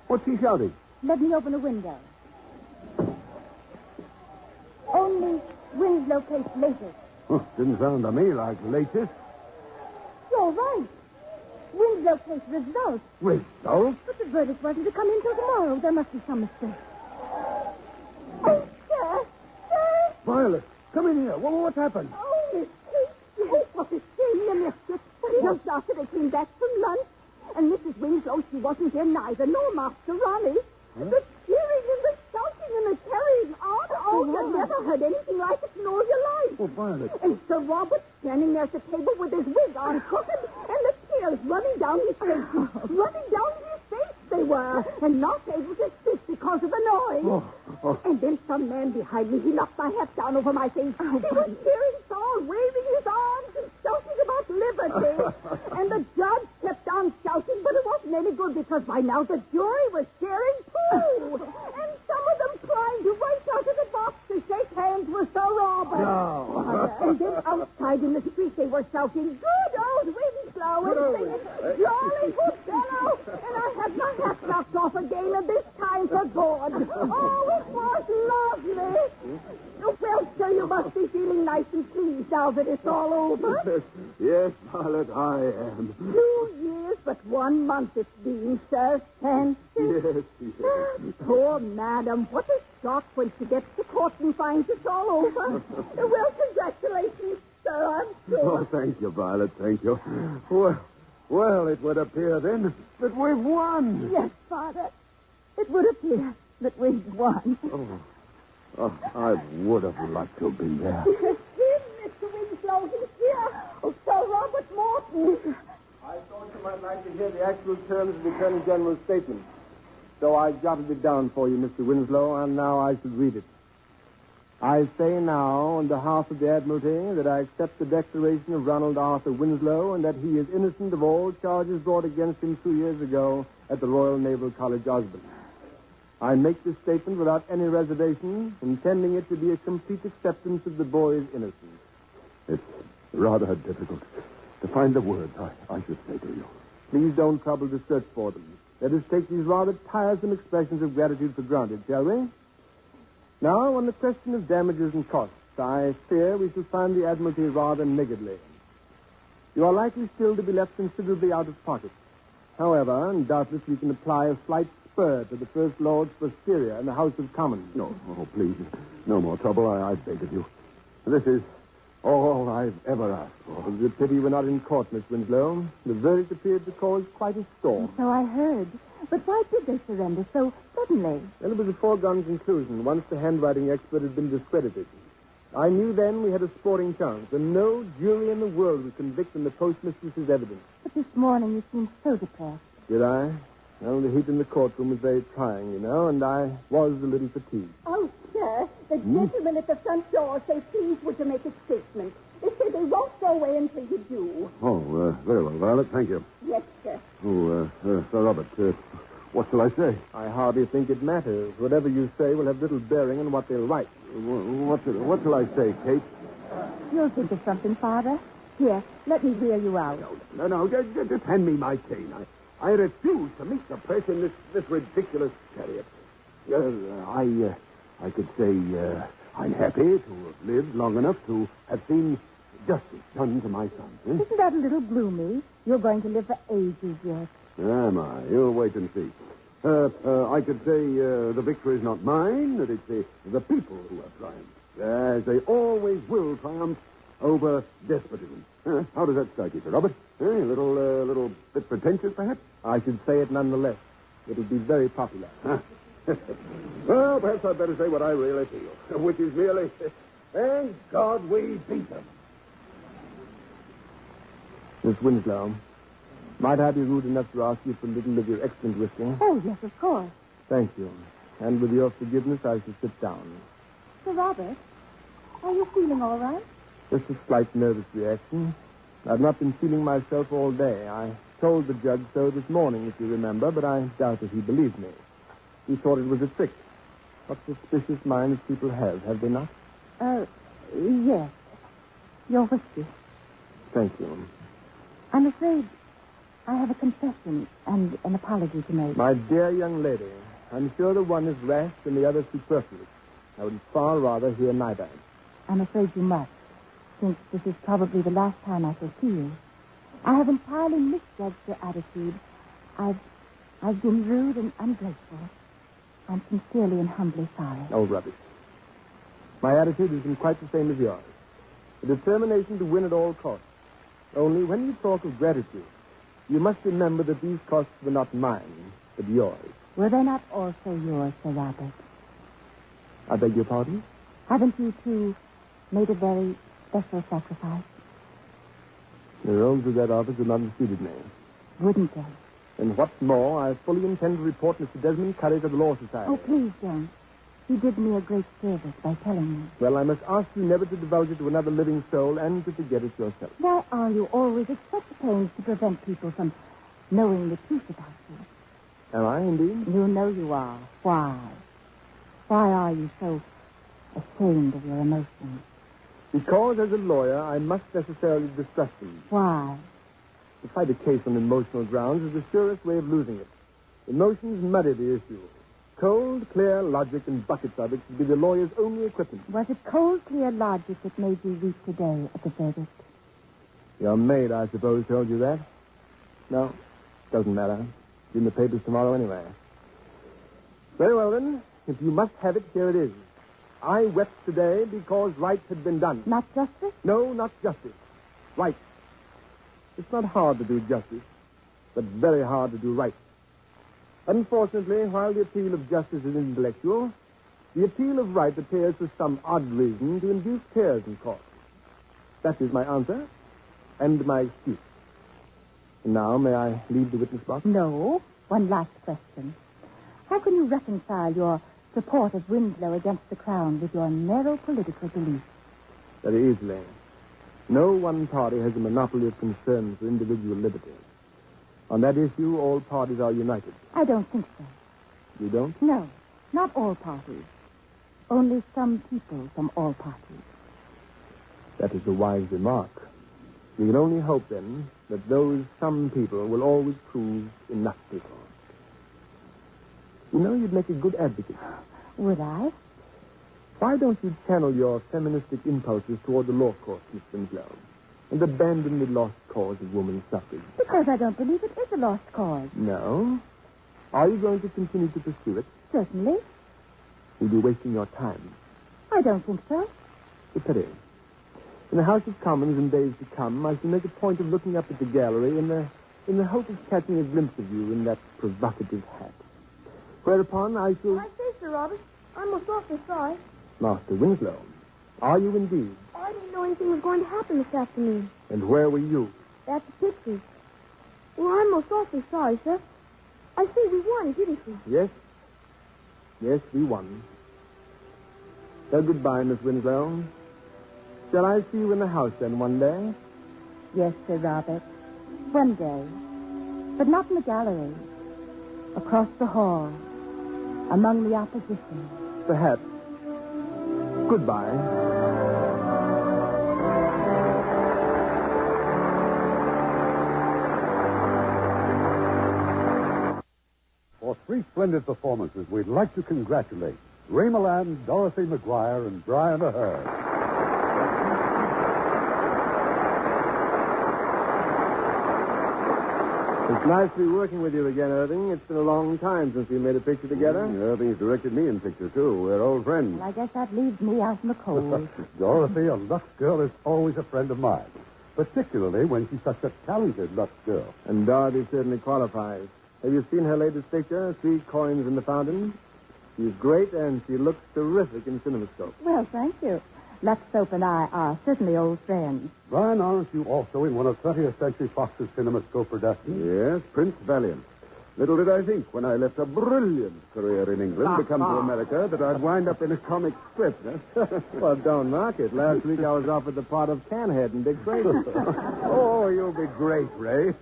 What's he shouting? Let me open a window. Only Winslow case latest. Didn't sound to me like latest. You're right. Winslow case results. Results? But the verdict wasn't to come in till tomorrow. There must be some mistake. Oh, sir. Sir. Violet, come in here. What's happened? Oh, Miss Kate. Oh, what a shame you missed it. Just after they came back from lunch. And Mrs. Winslow, she wasn't there neither, nor Master Ronnie. Huh? The cheering and the shouting and the carrying on. Oh, you never heard anything like it in all your life. Oh, Violet. And Sir Robert standing there at the table with his wig on crooked and the tears running down his face. Running down his face they were. And not able to speak because of the noise. And then some man behind me, he knocked my hat down over my face. He was cheering Saul, waving his arms and shouting about liberty. And the judge kept on shouting, but it wasn't any good because by now the jury was cheering too. And some of them trying to race out of the box to shake hands with Sir Robert. No. And then outside in the street they were shouting, good old Winslow, and singing, jolly good fellow. And I had my hat knocked off again, and this time for good. Oh, it was lovely. Well, sir, you must be feeling nice and pleased now that it's all over. Yes, Violet, I am. 2 years, but 1 month it's been, sir. And Yes. poor madam, what a shock when she gets to court and finds it's all over. Well, congratulations, sir, I'm sure. Oh, thank you, Violet, thank you. Well, it would appear then that we've won. Yes, Father. It would appear that we've won. Oh, I would have liked to be there. He's Mr. Winslow. He's here. Oh, Sir Robert Morton. I thought you might like to hear the actual terms of the Attorney General's statement. So I jotted it down for you, Mr. Winslow, and now I should read it. I say now, on behalf of the Admiralty, that I accept the declaration of Ronald Arthur Winslow and that he is innocent of all charges brought against him 2 years ago at the Royal Naval College, Osborne. I make this statement without any reservation, intending it to be a complete acceptance of the boy's innocence. It's rather difficult to find the words I should say to you. Please don't trouble to search for them. Let us take these rather tiresome expressions of gratitude for granted, shall we? Now, on the question of damages and costs, I fear we shall find the Admiralty rather niggardly. You are likely still to be left considerably out of pocket. However, and doubtless we can apply a slight spur to the First Lord's posterior in the House of Commons. No, please, no more trouble, I beg of you. This is all I've ever asked for. It's a pity we're not in court, Miss Winslow. The verdict appeared to cause quite a storm. So I heard. But why did they surrender so suddenly? Well, it was a foregone conclusion once the handwriting expert had been discredited. I knew then we had a sporting chance, and no jury in the world would convict on the postmistress's evidence. But this morning you seemed so depressed. Did I? Well, the heat in the courtroom was very trying, you know, and I was a little fatigued. Oh, sir, the gentlemen at the front door say, please, would you make a statement? They say they won't go away until you do. Oh, very well, Violet, thank you. Yes, sir. Oh, Sir Robert, what shall I say? I hardly think it matters. Whatever you say will have little bearing on what they'll write. What shall I say, Kate? You'll think of something, Father. Here, let me wheel you out. No, just hand me my cane. I refuse to meet the press in this ridiculous chariot. I could say I'm happy to have lived long enough to have seen justice done to my son. Isn't that a little gloomy? You're going to live for ages yet. Am I? You'll wait and see. I could say the victory is not mine, that it's the people who have triumphed, as they always will triumph over despotism. How does that strike you, Sir Robert? A little bit pretentious, perhaps? I should say it nonetheless. It'll be very popular. Well, perhaps I'd better say what I really feel, which is merely, thank God we beat them. Miss Winslow, might I be rude enough to ask you for a little of your excellent whiskey? Oh, yes, of course. Thank you. And with your forgiveness, I shall sit down. Sir Robert, are you feeling all right? Just a slight nervous reaction. I've not been feeling myself all day. I told the judge so this morning, if you remember, but I doubt if he believed me. He thought it was a trick. What suspicious minds people have they not? Yes. Your whiskey. Thank you. I'm afraid I have a confession and an apology to make. My dear young lady, I'm sure the one is rash and the other superfluous. I would far rather hear neither. I'm afraid you must, since this is probably the last time I shall see you. I have entirely misjudged your attitude. I've been rude and ungrateful. I'm sincerely and humbly sorry. Oh, rubbish. My attitude has been quite the same as yours. A determination to win at all costs. Only when you talk of gratitude, you must remember that these costs were not mine, but yours. Were they not also yours, Sir Robert? I beg your pardon? Haven't you, too, made a very special sacrifice? The rogues of that office would not have suited me. Wouldn't they? And what's more, I fully intend to report Mr. Desmond Curry to the Law Society. Oh, please don't. He did me a great service by telling me. Well, I must ask you never to divulge it to another living soul and to forget it yourself. Why are you always at such pains to prevent people from knowing the truth about you? Am I, indeed? You know you are. Why? Why are you so ashamed of your emotions? Because, as a lawyer, I must necessarily distrust them. Why? To fight a case on emotional grounds is the surest way of losing it. Emotions muddy the issue. Cold, clear logic and buckets of it should be the lawyer's only equipment. Was it cold, clear logic that made you weep today at the verdict? Your maid, I suppose, told you that? No, doesn't matter. It's in the papers tomorrow anyway. Very well, then. If you must have it, here it is. I wept today because right had been done. Not justice? No, not justice. Right. It's not hard to do justice, but very hard to do right. Unfortunately, while the appeal of justice is intellectual, the appeal of right appears for some odd reason to induce tears in court. That is my answer and my excuse. And now, may I leave the witness box? No. One last question. How can you reconcile your support of Winslow against the Crown with your narrow political beliefs? Very easily. No one party has a monopoly of concern for individual liberty. On that issue, all parties are united. I don't think so. You don't? No, not all parties. Only some people from all parties. That is a wise remark. We can only hope, then, that those some people will always prove enough people. You know, you'd make a good advocate. Would I? Why don't you channel your feministic impulses toward the law court, Miss Winslow, and abandon the lost cause of woman's suffrage? Because I don't believe it is a lost cause. No? Are you going to continue to pursue it? Certainly. You'll be wasting your time. I don't think so. It's a pity. In the House of Commons in days to come, I shall make a point of looking up at the gallery in the hope of catching a glimpse of you in that provocative hat. Whereupon I shall... I say, Sir Robert, I'm most awfully sorry. Master Winslow, are you indeed? I didn't know anything was going to happen this afternoon. And where were you? At the pictures. Well, I'm most awfully sorry, sir. I see we won, didn't we? Yes. Yes, we won. So goodbye, Miss Winslow. Shall I see you in the house, then, one day? Yes, Sir Robert. One day. But not in the gallery. Across the hall. Among the opposition. Perhaps. Goodbye. For 3 splendid performances, we'd like to congratulate Ray Milland, Dorothy McGuire, and Brian Ahern. It's nice to be working with you again, Irving. It's been a long time since we made a picture together. Irving's directed me in pictures, too. We're old friends. Well, I guess that leaves me out in the cold. Dorothy, a Lux girl, is always a friend of mine, particularly when she's such a talented Lux girl. And Dorothy certainly qualifies. Have you seen her latest picture, 3 Coins in the Fountain? She's great, and she looks terrific in CinemaScope. Well, thank you. Lux Soap and I are certainly old friends. Brian, aren't you also in one of 20th Century Fox's CinemaScope productions? Yes, Prince Valiant. Little did I think when I left a brilliant career in England to come to America that I'd wind up in a comic strip. Well, don't knock it. Last week I was offered the part of Canhead in Dick Tracy. Oh, you'll be great, Ray.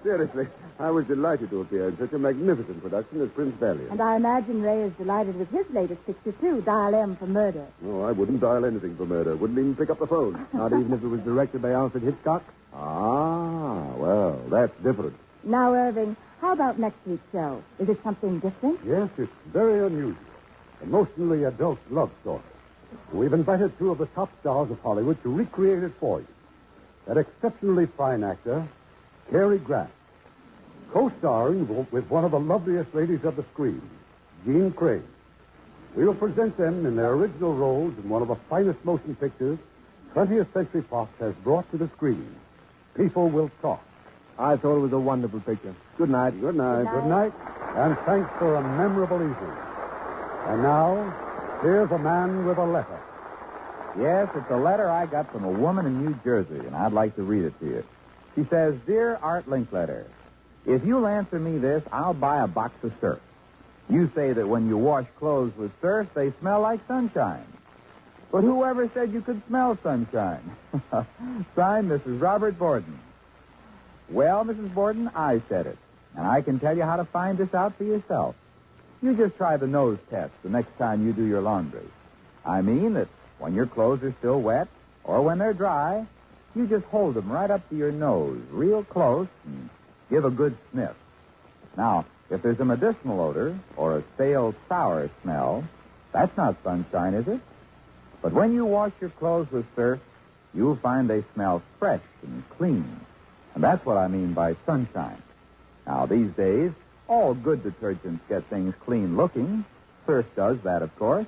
Seriously, I was delighted to appear in such a magnificent production as Prince Valiant. And I imagine Ray is delighted with his latest picture, too, Dial M for Murder. Oh, I wouldn't dial anything for murder. Wouldn't even pick up the phone. Not even if it was directed by Alfred Hitchcock? Ah, well, that's different. Now, Irving, how about next week's show? Is it something different? Yes, it's very unusual. Emotionally adult love story. We've invited 2 of the top stars of Hollywood to recreate it for you. That exceptionally fine actor, Cary Grant, co-starring with one of the loveliest ladies of the screen, Jean Craig. We'll present them in their original roles in one of the finest motion pictures 20th Century Fox has brought to the screen. People Will Talk. I thought it was a wonderful picture. Good night. Good night. Good night, and thanks for a memorable evening. And now, here's a man with a letter. Yes, it's a letter I got from a woman in New Jersey, and I'd like to read it to you. She says, Dear Art Linkletter, if you'll answer me this, I'll buy a box of surf. You say that when you wash clothes with surf, they smell like sunshine. But whoever said you could smell sunshine? Signed, Mrs. Robert Borden. Well, Mrs. Borden, I said it. And I can tell you how to find this out for yourself. You just try the nose test the next time you do your laundry. I mean that when your clothes are still wet, or when they're dry, you just hold them right up to your nose, real close, and give a good sniff. Now, if there's a medicinal odor, or a stale, sour smell, that's not sunshine, is it? But when you wash your clothes with surf, you'll find they smell fresh and clean. And that's what I mean by sunshine. Now, these days, all good detergents get things clean looking. Surf does that, of course.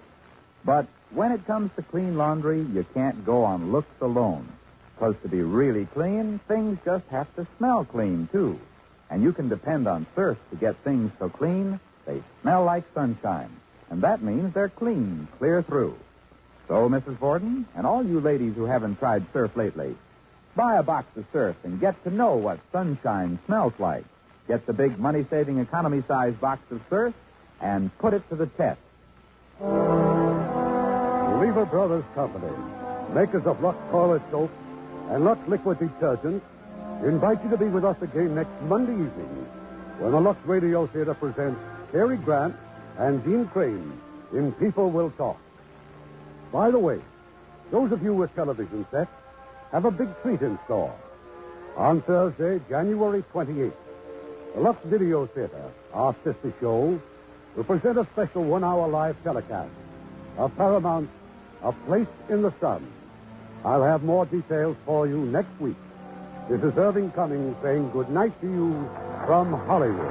But when it comes to clean laundry, you can't go on looks alone. Because to be really clean, things just have to smell clean, too. And you can depend on surf to get things so clean, they smell like sunshine. And that means they're clean, clear through. So, Mrs. Borden, and all you ladies who haven't tried surf lately, buy a box of surf and get to know what sunshine smells like. Get the big money-saving economy-size box of surf and put it to the test. Lever Brothers Company, makers of Lux Toilet Soap and Lux Liquid Detergent, invite you to be with us again next Monday evening when the Lux Radio Theater presents Cary Grant and Dean Crane in People Will Talk. By the way, those of you with television sets have a big treat in store. On Thursday, January 28th, the Lux Video Theater, our sister show, will present a special one-hour live telecast of Paramount's A Place in the Sun. I'll have more details for you next week. This is Irving Cummings saying good night to you from Hollywood.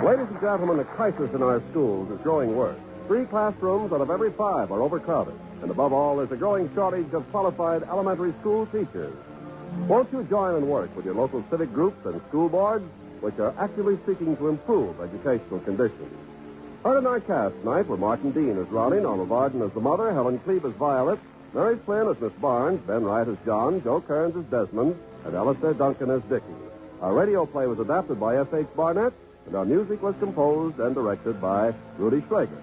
Ladies and gentlemen, the crisis in our schools is growing worse. 3 classrooms out of every 5 are overcrowded. And above all, there's a growing shortage of qualified elementary school teachers. Won't you join and work with your local civic groups and school boards, which are actively seeking to improve educational conditions? Heard in our cast tonight were Martin Dean as Ronnie, Norma Varden as the mother, Helen Cleve as Violet, Mary Flynn as Miss Barnes, Ben Wright as John, Joe Kearns as Desmond, and Alistair Duncan as Dickie. Our radio play was adapted by F.H. Barnett, and our music was composed and directed by Rudy Schrager.